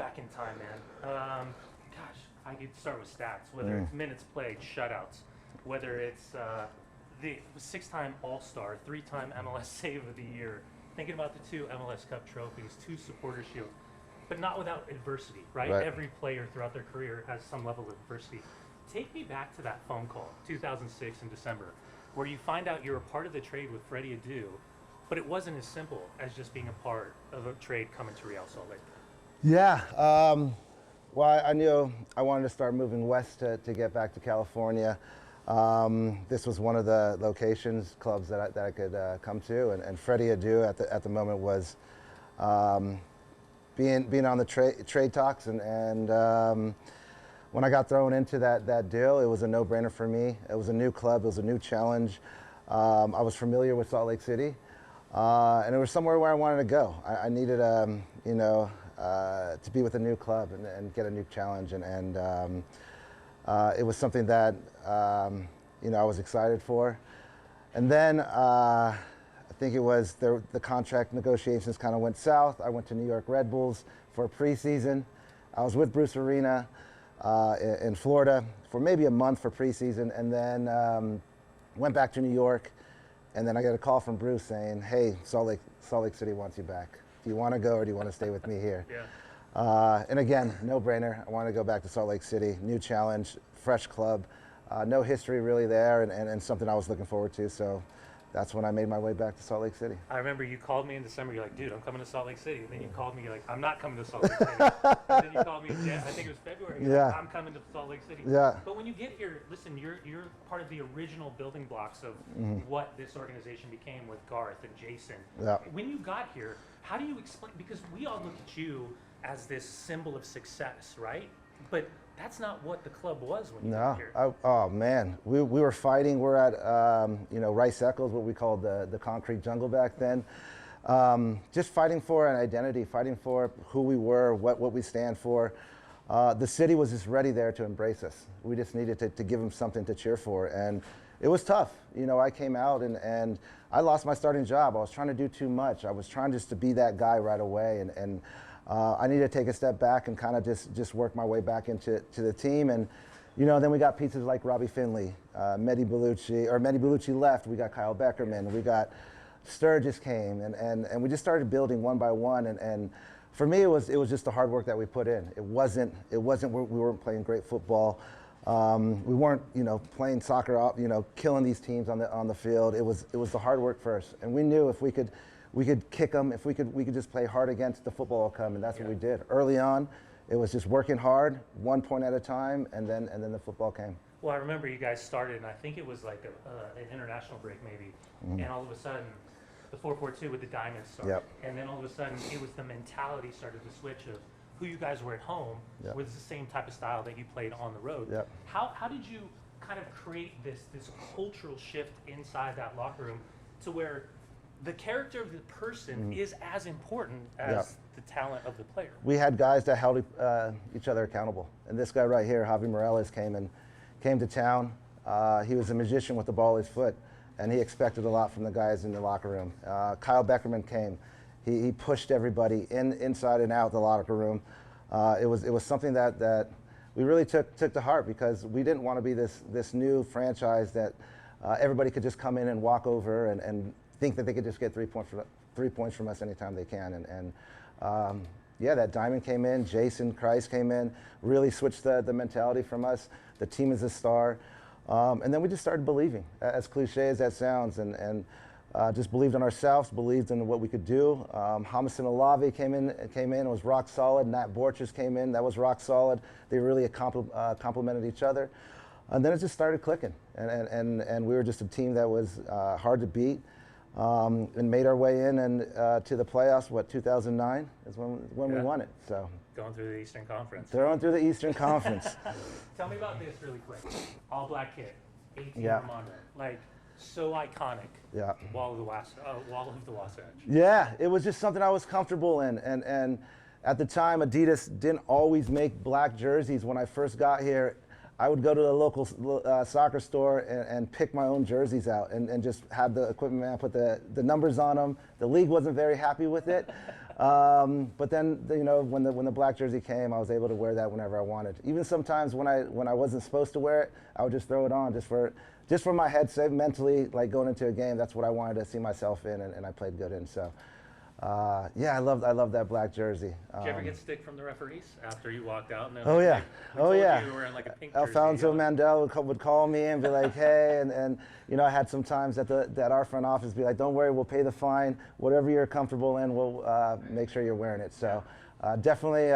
back in time, man. Gosh, I could start with stats, whether it's minutes played, shutouts, whether it's the six-time All-Star, three-time MLS Save of the Year, thinking about the two MLS Cup trophies, two Supporters Shield, but not without adversity, right? Every player throughout their career has some level of adversity. Take me back to that phone call, 2006 in December, where you find out you're a part of the trade with Freddie Adu, but it wasn't as simple as just being a part of a trade coming to Real Salt Lake. Yeah, well, I knew I wanted to start moving west to get back to California. This was one of the locations, clubs that I could come to, and Freddie Adu at the moment was being on the trade talks, and when I got thrown into that deal, it was a no-brainer for me. It was a new club, it was a new challenge. I was familiar with Salt Lake City, and it was somewhere where I wanted to go. I needed, to be with a new club and get a new challenge, and it was something that I was excited for. And then I think it was the contract negotiations kind of went south. I went to New York Red Bulls for a preseason. I was with Bruce Arena in Florida for maybe a month for preseason, and then went back to New York. And then I got a call from Bruce saying, "Hey, Salt Lake City wants you back. Do you want to go or do you want to stay with me here?" And again, no-brainer. I want to go back to Salt Lake City. New challenge, fresh club, no history really there, and something I was looking forward to. So that's when I made my way back to Salt Lake City. I remember you called me in December. You're like, "Dude, I'm coming to Salt Lake City." And then you called me. You're like, "I'm not coming to Salt Lake City." And then you called me. I think it was February. You're like, "I'm coming to Salt Lake City." But when you get here, listen, you're part of the original building blocks of what this organization became with Garth and Jason. When you got here, how do you explain? Because we all look at you as this symbol of success, right? But that's not what the club was when you got here. Oh man, we were fighting. We're at Rice Eccles, what we called the concrete jungle back then. Just fighting for an identity, fighting for who we were, what we stand for. The city was just ready there to embrace us. We just needed to give them something to cheer for, and it was tough. I came out and I lost my starting job. I was trying to do too much. I was trying just to be that guy right away, and I needed to take a step back and kind of just work my way back into the team. And then we got pieces like Robbie Finley, Mehdi Bellucci left. We got Kyle Beckerman. We got Sturgis came, and we just started building one by one. And for me, it was just the hard work that we put in. It wasn't we weren't playing great football. We weren't playing soccer, killing these teams on the field. It was the hard work first, and we knew if we could kick them, if we could just play hard against, the football will come, and that's what we did. Early on, it was just working hard, 1 point at a time, and then the football came. Well, I remember you guys started, and I think it was like an international break maybe, and all of a sudden, the 4-4-2 with the diamonds started, and then all of a sudden, it was the mentality started to switch of who you guys were at home was the same type of style that you played on the road. How did you kind of create this cultural shift inside that locker room to where the character of the person is as important as the talent of the player? We had guys that held each other accountable, and this guy right here, Javi Morales, came to town. He was a magician with the ball at his foot, and he expected a lot from the guys in the locker room. Kyle Beckerman came. He pushed everybody inside and out the locker room. It was something that we really took to heart, because we didn't want to be this new franchise that everybody could just come in and walk over and think that they could just get 3 points from us anytime they can. And that diamond came in. Jason Christ came in, really switched the mentality from us. The team is a star. And then we just started believing, as cliche as that sounds, and just believed in ourselves, believed in what we could do. Jamison Olave came in, was rock solid. Nat Borchers came in, that was rock solid. They really complemented each other. And then it just started clicking, and we were just a team that was hard to beat. And made our way in and to the playoffs. 2009 is when we won it. So going through the Eastern Conference. Going through the Eastern Conference. Tell me about this really quick. All black kit, 18 Rimando, like so iconic. Wall of the Wasatch. Yeah, it was just something I was comfortable in, and at the time Adidas didn't always make black jerseys. When I first got here, I would go to the local soccer store and pick my own jerseys out and just have the equipment man put the numbers on them. The league wasn't very happy with it. But then, when the black jersey came, I was able to wear that whenever I wanted. Even sometimes when I wasn't supposed to wear it, I would just throw it on just for my head sake, mentally, like going into a game. That's what I wanted to see myself in, and I played good in. So, yeah, I love that black jersey. Did you ever get stick from the referees after you walked out? And Oh yeah, we told you were wearing like a pink jersey. Alfonso Mandel would call me and be like, hey, and I had some times that our front office be like, don't worry, we'll pay the fine, whatever you're comfortable in, we'll make sure you're wearing it. So definitely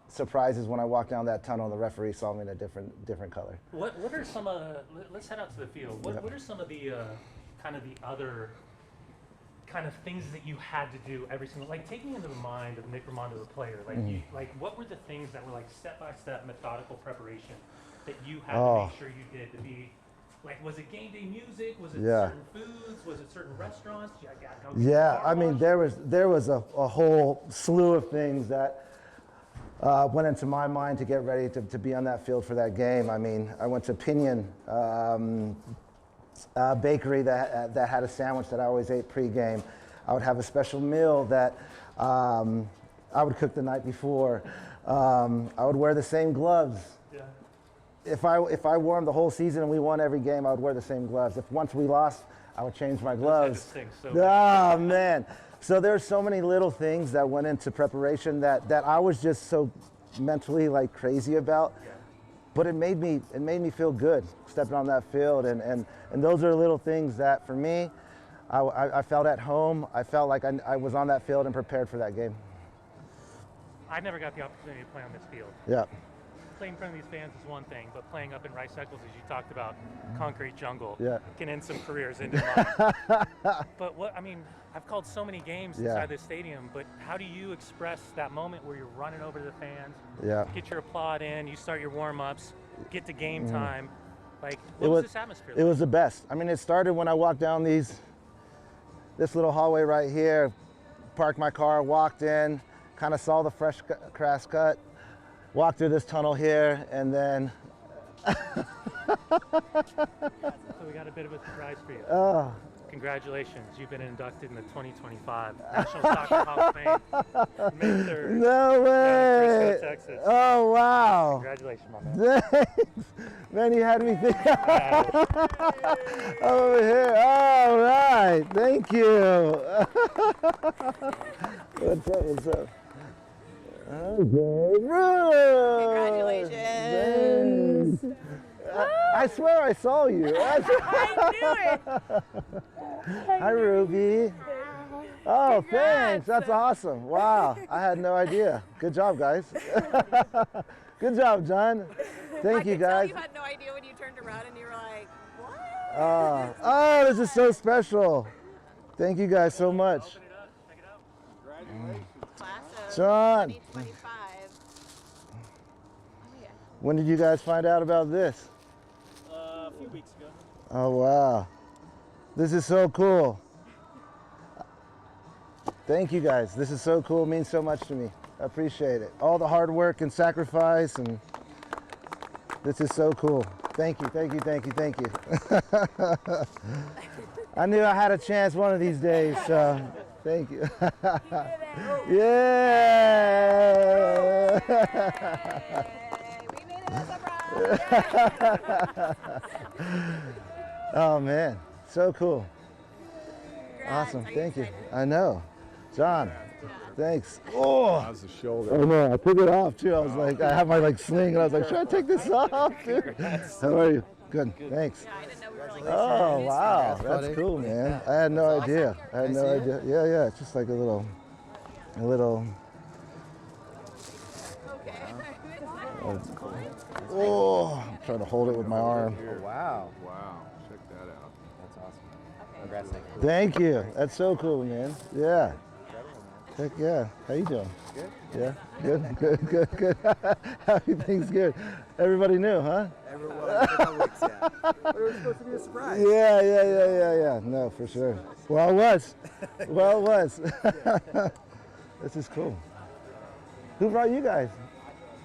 surprises when I walked down that tunnel and the referee saw me in a different color. What are some let's head out to the field. What are some of the kind of the other kind of things that you had to do every single, like taking into the mind of Nick Rimando, the player, like what were the things that were like step-by-step methodical preparation that you had to make sure you did to be, like, was it game day music? Was it certain foods? Was it certain restaurants? I mean, there was a whole slew of things that went into my mind to get ready to be on that field for that game. I mean, I went to Pinion bakery that had a sandwich that I always ate pre-game. I would have a special meal that I would cook the night before. I would wear the same gloves. Yeah. If I wore them the whole season and we won every game, I would wear the same gloves. If once we lost, I would change my gloves. Oh man! So there's so many little things that went into preparation that I was just so mentally like crazy about. Yeah. But it made me feel good stepping on that field, and those are little things that for me, I felt at home. I felt like I was on that field and prepared for that game. I never got the opportunity to play on this field. Yeah. Playing in front of these fans is one thing, but playing up in Rice Eccles, as you talked about, concrete jungle, can end some careers into mine. But I've called so many games inside this stadium, but how do you express that moment where you're running over to the fans, get your applaud in, you start your warm-ups, get to game time? Like, what was this atmosphere like? It was the best. I mean, it started when I walked down this little hallway right here, parked my car, walked in, kind of saw the fresh grass cut, walked through this tunnel here, and then so we got a bit of a surprise for you. Oh. Congratulations, you've been inducted in the 2025 National Soccer Hall of Fame. May 3rd. No way! Frisco, Texas. Oh, wow. Congratulations, my man. Thanks. Man, you had me think. Over here. All right. Thank you. What's up? Okay. Congratulations. Thanks. I swear I saw you. I knew it. Hi, Ruby. Oh, thanks. That's awesome. Wow. I had no idea. Good job, guys. Good job, John. Thank you, guys. I could tell you had no idea when you turned around and you were like, what? Oh, this is so special. Thank you guys so much. Open it up. Check it out. Congratulations. Class of John. 2025. Oh, yeah. When did you guys find out about this? A few weeks ago. Oh, wow. This is so cool. Thank you, guys. This is so cool. It means so much to me. I appreciate it. All the hard work and sacrifice, and this is so cool. Thank you, thank you, thank you, thank you. I knew I had a chance one of these days, so thank you. Yeah! We made it a surprise. Oh man, so cool. Congrats. Awesome, Are you thank you. excited? I know. John, thanks. Oh, How's the shoulder? oh no, I took it off too. I was like, I have my like sling, and I was like, should I take this off, dude? How are you? Good, thanks. Yeah, I didn't know we were like Oh wow, Congrats, that's buddy. cool, man. I had no idea. I had no idea. Yeah, yeah. It's just like a little. Okay. Oh, I'm trying to hold it with my arm. Oh, wow. Wow. Check that out. That's awesome. Okay. Congrats, Nick. Thank you. That's so cool, man. Yeah. Heck yeah. How you doing? Good. Yeah. Good. Good. Good. Good. Everything's good. Everybody knew, huh? Everyone, a couple weeks, yeah. But it was supposed to be a surprise. Yeah. No, for sure. Well, it was. Well, it was. This is cool. Who brought you guys?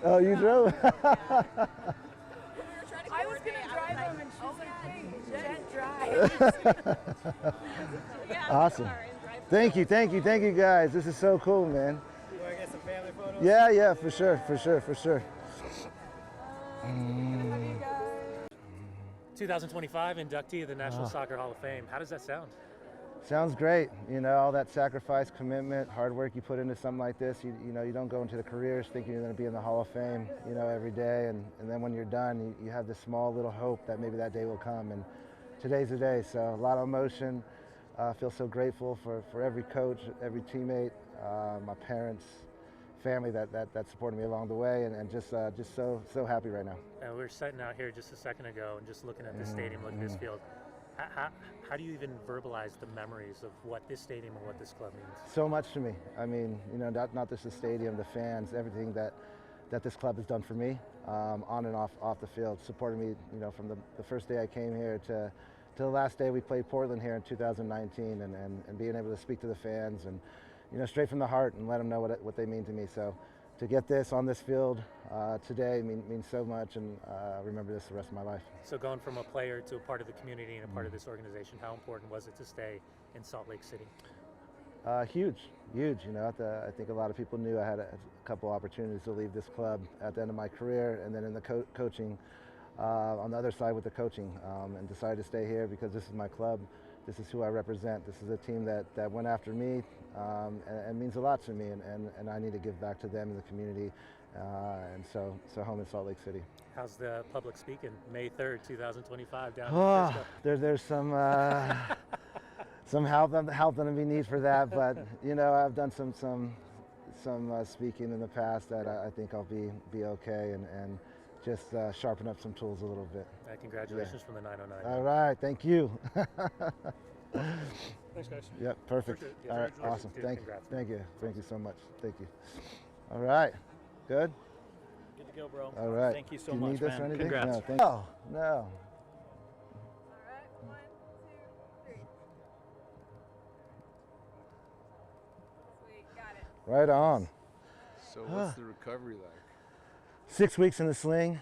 Oh, you drove? I was gonna drive him and she's like, hey, Jet drive. Awesome. Thank you, thank you, thank you, guys. This is so cool, man. You want to get some family photos? Yeah, yeah, for sure, for sure, for sure. 2025 inductee of the National Soccer Hall of Fame. How does that sound? Sounds great. You know, all that sacrifice, commitment, hard work you put into something like this. You know, you don't go into the careers thinking you're going to be in the Hall of Fame, you know, every day. And then when you're done, you have this small little hope that maybe that day will come. And today's the day. So a lot of emotion. I feel so grateful for every coach, every teammate, my parents, family that supported me along the way, and just so happy right now. We were sitting out here just a second ago and just looking at this stadium, looking at this field. How do you even verbalize the memories of what this stadium and what this club means? So much to me. I mean, you know, not just the stadium, the fans, everything that this club has done for me, on and off the field, supporting me, you know, from the first day I came here to the last day we played Portland here in 2019, and being able to speak to the fans and, you know, straight from the heart and let them know what they mean to me. So to get this on this field today means so much, and I remember this the rest of my life. So going from a player to a part of the community and a part of this organization, how important was it to stay in Salt Lake City? Huge. You know, I think a lot of people knew I had a couple opportunities to leave this club at the end of my career, and then in the coaching, on the other side with the coaching, and decided to stay here because this is my club. This is who I represent. This is a team that went after me, and means a lot to me, and I need to give back to them in the community, and so home in Salt Lake City. How's the public speaking? May 3rd, 2025 down in Frisco. There's some help that we need for that, but you know, I've done some speaking in the past that I think I'll be okay, and just sharpen up some tools a little bit. Congratulations from the 909. All right, thank you. Thanks, guys. Yep, perfect. Appreciate it. All right, Congratulations, awesome. dude. Thank you. Congrats. Thank you so much. Thank you. All right, good. Good to go, bro. All right. Thank you so Do you much, need this man. or anything? Congrats. No, thank you. No. All right, 1, 2, 3. Sweet, got it. Right on. So what's the recovery like? 6 weeks in the sling.